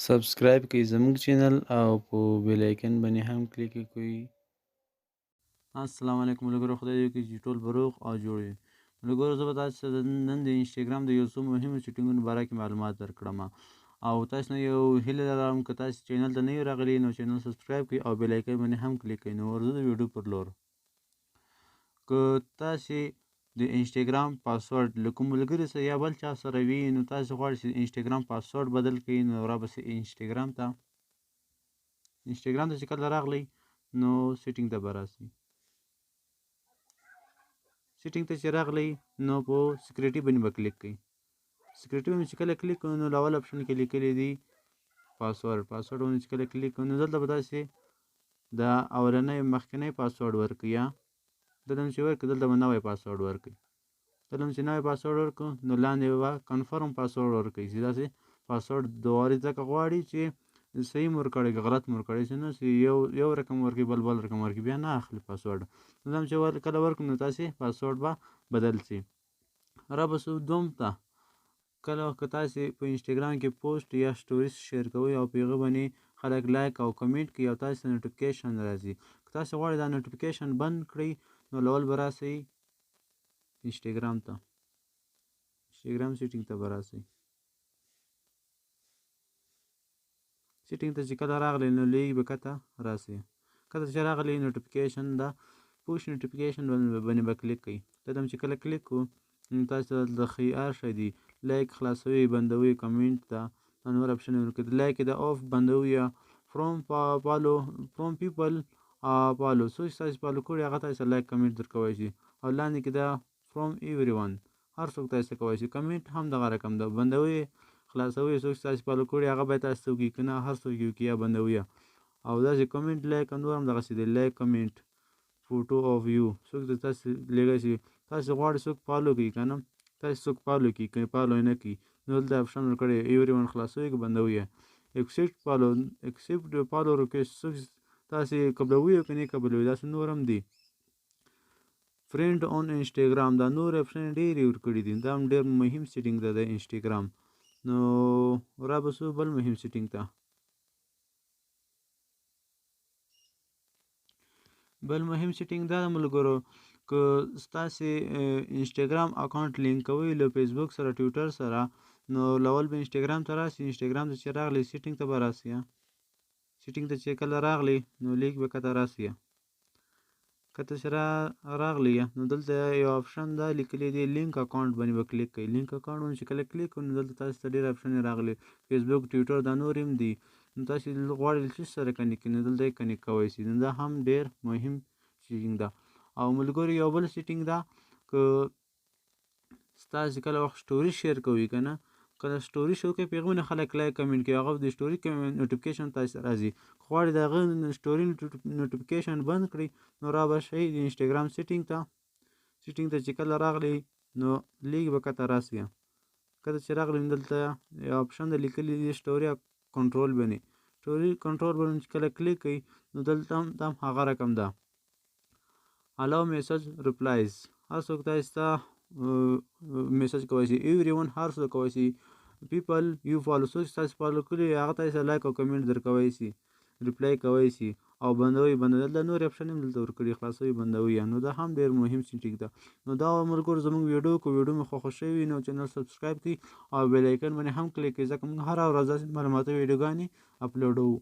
سبسکرایب کړئ زموږ چینل او په بیل آیکن باندې هم کلیک کړئ. السلام علیکم ملګرو، خدای دې وکړي چې ټول به روغ او جوړ وي. ملګرو، زه به تاسو ته نن د انسټاګرام د یو څو مهمو سیټینګونو باره کې معلومات درکړم او تاسو نه یو هیله لرم که تاسو چینل ته نه یو راغلي نو چینل سبسکرایب کړئ او بیل آیکن باندې هم کلیک کړئ. نو ورځو د ویډیو پر لور. که تاسې د انسټاګرام پاسورډ له کوم ملګري سره یا بل چا سره وي نو تاسو غواړئ چې انسټاګرام پاسورډ بدل کړئ نو رابسئ انسټاګرام ته چې کله راغلی نو سیټینګ ته به راسئ. سیټینګ ته چې راغلی نو په سکیورټي باندې به کلیک کړئ. سکیورټي باندې چې کله کلیک کړئ نو اول اپشن کې لیکلی دی پاسورډ باندې چې کله کلیک کړئ نو دلته به تاسې د اولنی مخکینی پاسورډ ورکړئ یا دلته چې ورکړئ دلته به نوی پاسورډ ورکړئ. دلته چې نوی پاسورډ ورکړو نو لاندې به کنفرم پاسورډ ورکړئ چې داسې پاسورډ دوباره ځکه غواړي چې صحیح مو ورکړی که غلط مو ورکړی چې نه یو رقم ورکړي بل رقم ورکړي بیا نه اخلي پاسورډ. نو چې کله ورکړو نو تاسې پاسورډ به بدل شي. رابسو دوم ته کله که تاسې په انسټاګرام کې پوسټ یا سټوریز شیر کوئ او په هغه باندې خلک لایک او کمنټ کوي او تاسې ته نوټیفیکیشن راځي. که تاسې غواړئ دا نوټیفیکیشن بند کړئ نو لول به راسئ انسټاګرام سیټینګ ته به راسئ. سیټینګ ته چې کله راغلی نو لیک به کته راسئ. کته چې راغلی نوټیفیکیشن دا پوش نوټیفیکیشن باندې به کلیک کړئ. دلته چې کله کلیک کړو نو تاسو ته د خيار شی دی لایک خلاصوي بندوي کمنټ دا نور اپشن ورکړئ. لایک دا آف بندوي یا فرام پیپل فالو څوک چې تاسو فالو کړي هغه تاسو لایک کمنټ درکوی شي او لاندې کې دا فرام ایوری ون هر څوک تاسو کوی شي. کمنټ هم دغه رقم ده بندوي خلاصوي څوک چې تاسو فالو کړي هغه باید تاسو وکړي که نه هر څوک یې وکړي یا بندوي او داسې کمنټ لایک نور هم دغسې دی لایک کمنټ فوټو اف یو څوک د تاسو لیږی شي تاسو غواړئ څوک فالو کړي که نه تاسو څوک فالو کړي که فالو یې نه کړي نو دلته اپشن ورکړی ایوری ون خلاصوي که بندوي اکسپټ فالو ریکویسټ څوک تاسې قبلوي که نه قبلوي داسې نور هم دي. فرینډ آن انسټاګرام دا نور اپشن ډېرې ورکړي دي. دا هم ډېر مهم سیټینګ ده د انسټاګرام. نو رابسو بل مهم سیټینګ ته. بل مهم سیټینګ دا ده ملګرو که ستاسې انسټاګرام اکاونټ لینک کوئ له فیسبوک سره ټویټر سره نو لول به انسټاګرام ته راسئ. انسټاګرام ته چې راغلی سیټینګ ته به راسئ. سیټینګ ته چې کله راغلی نو لیک به کته راسئ. کته چې راغلی نو دلته یو اپشن دا لیکلی دی لینک اکاونټ باندې به کلیک کړئ. لینک اکاونټ باندې چې کله کلیک کړئ نو دلته تاسو ته ډېر اپشن راغلی فیسبوک ټویټر دا نور هم دي. نو تاسو غواړئ چې سره کنیکټ کړئ نو دلته یې کنیکټ کوی شئ. نو دا هم ډېر مهم سیټینګ ده. او ملګرو یو بل سیټینګ ده که ستاسو کله وخت سټوري شیر کوئ که نه کله سټوري شو کوئ په هغه باندې خلک لایک کمنټ کوي هغه د سټوري نوټیفیکیشن تاسو ته راځي. که غواړئ د هغه سټوري نوټیفیکیشن بند کړئ نو رابشئ د انسټاګرام سیټینګ ته چې کله راغلی نو لیک به کته راسئ. کله چې راغلی نو دلته یو اپشن د لیکلی دی سټوري کنټرول باندې چې کله کلیک کړئ نو دلته هم هغه رقم ده الاو میسج ریپلایز هر څوک تاسو ته میسج کوی شي. ایوری ون هر څوک کوی شي. پیپل یو فالو څوک چې تاسو فالو کړي هغه تاسو لایک او کمنټ درکوی شي ریپلای کوی شي او بندوي دلته نور اپشن هم دلته ورکړي خلاصوي بندوي نو دا هم ډېر مهم سیټینګ ده. نو دا ملګرو زموږ ویډیو مو خوښ شوي نو چینل سبسکرایب کړئ او بیل آیکن باندې هم کلیک کړئ ځکه موږ هره ورځ معلوماتي ویډیوګانې اپلوډوو.